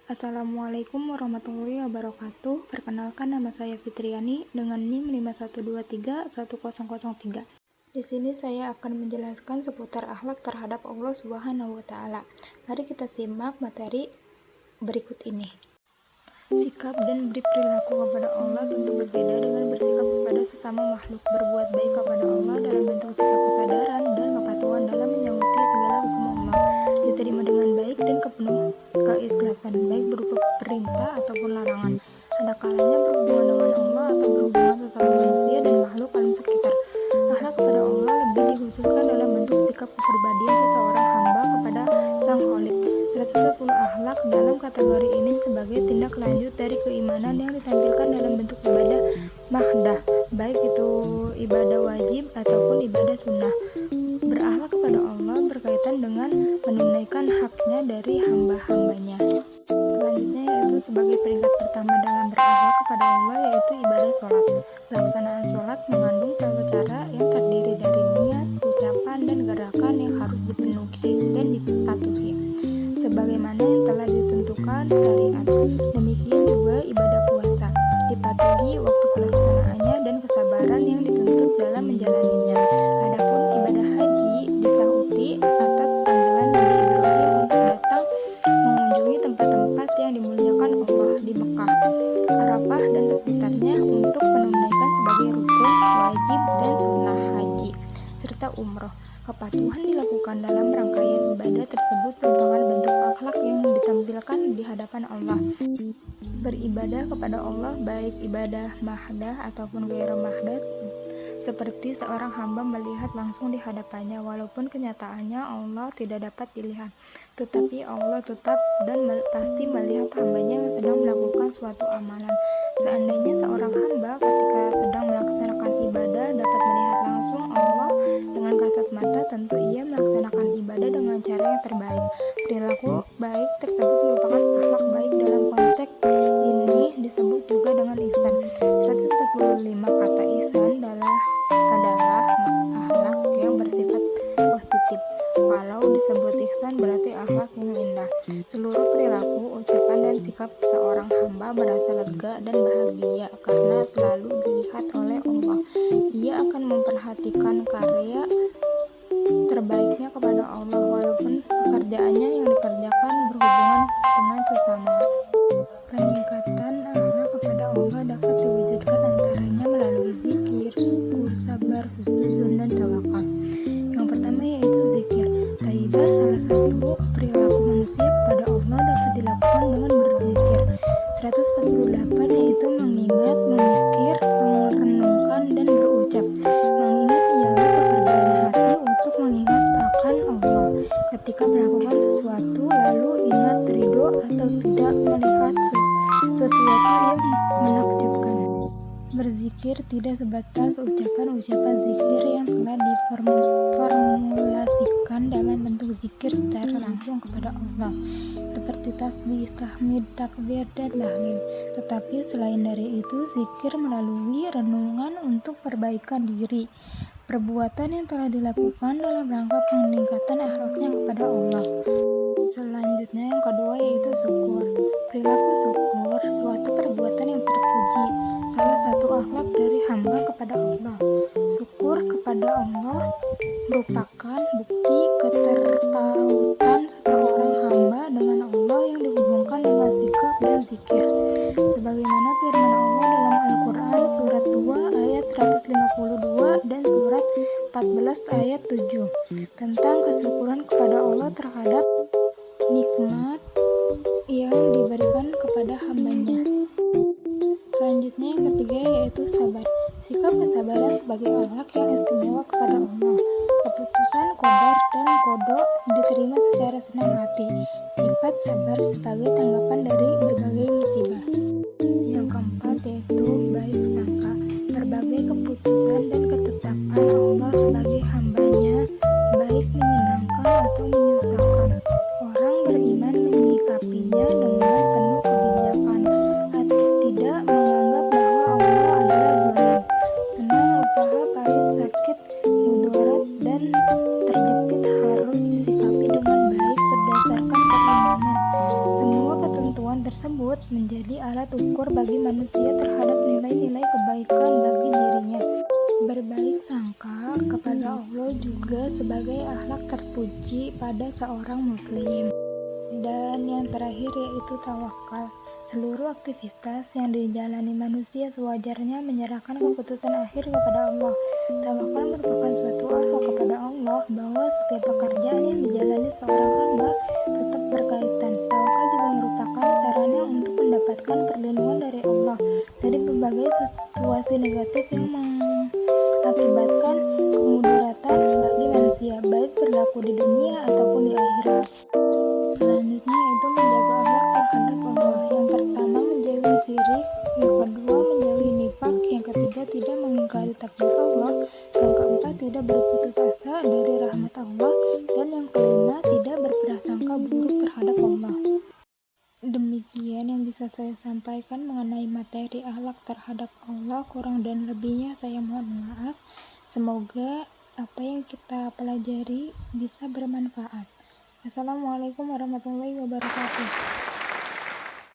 Assalamualaikum warahmatullahi wabarakatuh. Perkenalkan, nama saya Fitriani dengan NIM 512310003. Di sini saya akan menjelaskan seputar akhlak terhadap Allah Subhanahu wa taala. Mari kita simak materi berikut ini. Sikap dan perilaku kepada Allah tentu berbeda dengan bersikap kepada sesama makhluk. Berbuat baik kepada Allah dalam bentuk sikap kesadaran dan kepatuhan dalam menyauti segala hukum Allah diterima dengan baik dan penuh keikhlasan, baik berupa perintah ataupun larangan. Ada kalanya berhubungan dengan Allah atau berhubungan sesama manusia dan makhluk alam sekitar. Akhlak kepada Allah lebih dikhususkan dalam bentuk sikap kepribadian seseorang hamba kepada Sang Khalik. 110 akhlak dalam kategori ini sebagai tindak lanjut dari keimanan yang ditampilkan dalam bentuk ibadah mahdah, baik itu ibadah wajib ataupun ibadah sunnah. Berakhlak kepada Allah berkaitan dengan menunaikan haknya dari hamba-hambanya. Selanjutnya yaitu sebagai peringkat pertama dalam berakhlak kepada Allah yaitu ibadah sholat. Pelaksanaan sholat mengandung tata cara yang terdiri dari niat, ucapan, dan gerakan yang harus dipenuhi dan dipatuhi sebagaimana yang telah ditentukan syariat. Demikian juga ibadah puasa, dipatuhi waktu pelaksanaannya dan kesabaran yang dituntut dalam menjalaninya. Adapun ibadah haji disauti atas panggilan Nabi Ibrahim untuk datang mengunjungi tempat-tempat yang dimuliakan Allah di Mekah, Arafah dan sekitarnya untuk menunaikan sebagai rukun, wajib, dan sunnah haji serta umroh. Kepatuhan dilakukan dalam rangkaian ibadah tersebut merupakan bentuk akhlak yang ditampilkan di hadapan Allah. Beribadah kepada Allah baik ibadah mahdah ataupun ghairu mahdah, seperti seorang hamba melihat langsung di hadapannya, walaupun kenyataannya Allah tidak dapat dilihat, tetapi Allah tetap dan pasti melihat hambanya yang sedang melakukan suatu amalan. Seandainya seorang hamba ketika sedang melaksanakan ibadah dapat melihat langsung Allah dengan kasat mata, tentu ia melaksanakan ibadah dengan cara yang terbaik. Perilaku baik tersebut merupakan akhlak baik. Dalam konteks ini disebut juga dengan ihsan. 145 kata ihsan adalah akhlak yang bersifat positif. Kalau disebut ihsan berarti akhlak yang indah. Seluruh perilaku, ucapan, dan sikap seorang hamba merasa lega dan bahagia karena selalu dilihat oleh Allah. Ia akan memperhatikan karya terbaiknya kepada Allah walaupun pekerjaannya yang dikerjakan berhubungan dengan sesama. Peningkatan akhlak kepada Allah dapat diwujudkan antaranya melalui zikir, syukur, sabar, husnuzon, dan tawakal. Yang pertama yaitu zikir. Taibah salah satu perilaku manusia kepada Allah dapat dilakukan dengan berzikir. 148 yaitu mengingat, memikir, merenungkan, dan berucap. Mengingat ialah pekerjaan hati untuk mengingat akan Allah ketika melakukan sesuatu, lalu ingat ridho atau tidak melihat sesuatu yang menakjubkan. Berzikir tidak sebatas ucapan-ucapan zikir yang telah diformulasikan dalam bentuk zikir secara langsung kepada Allah, seperti tasbih, tahmid, takbir, dan tahlil. Tetapi selain dari itu, zikir melalui renungan untuk perbaikan diri, perbuatan yang telah dilakukan dalam rangka peningkatan akhlaknya kepada Allah. Selanjutnya yang kedua yaitu syukur. Perilaku syukur suatu perbuatan yang terpuji, salah satu akhlak dari hamba kepada Allah. Syukur kepada Allah merupakan bukti keterpautan seseorang hamba dengan Allah yang dihubungkan dengan sikap dan zikir. Sebagaimana firman Allah dalam Al-Quran surat 2 ayat 152 dan surat 14 ayat 7 tentang kesyukuran kepada Allah terhadap nikmat yang diberikan kepada hambanya. Selanjutnya yang ketiga yaitu sabar. Sikap kesabaran sebagai akhlak yang istimewa kepada Allah. Keputusan qadar dan qada diterima secara senang hati. Sifat sabar sebagai tanggapan dari berbagai musibah. Yang keempat yaitu baik sangka. Berbagai keputusan dan ketetapan Allah sebagai hambanya, baik menyenangkan atau menyusahkan. Orang beriman menyikapinya dengan penuh kebijakan, tidak menganggap bahwa Allah adalah zalim. Senang usaha, pahit, sakit, mudarat, dan terjepit harus disikapi dengan baik berdasarkan keimanan. Semua ketentuan pengetahuan tersebut menjadi alat ukur bagi manusia terhadap nilai-nilai kebaikan bagi dirinya. Berbaik sangka kepada Allah juga sebagai akhlak terpuji pada seorang muslim. Dan yang terakhir yaitu tawakal. Seluruh aktivitas yang dijalani manusia sewajarnya menyerahkan keputusan akhir kepada Allah. Tawakal merupakan suatu akhlak kepada Allah bahwa setiap pekerjaan yang dijalani seorang hamba tetap berkaitan. Tawakal juga merupakan sarana untuk mendapatkan perlindungan dari Allah dari berbagai situasi negatif yang mengakibatkan kemudaratan bagi manusia, baik berlaku di dunia ataupun di akhirat. Selanjutnya yaitu menjaga akhlak terhadap Allah. Yang pertama menjauhi syirik, yang kedua menjauhi nifak, yang ketiga tidak mengingkari takdir Allah, yang keempat tidak berputus asa dari rahmat Allah, dan yang kelima tidak berprasangka buruk terhadap Allah. Demikian yang bisa saya sampaikan mengenai materi akhlak terhadap Allah. Kurang dan lebihnya saya mohon maaf. Semoga apa yang kita pelajari bisa bermanfaat. Assalamualaikum warahmatullahi wabarakatuh.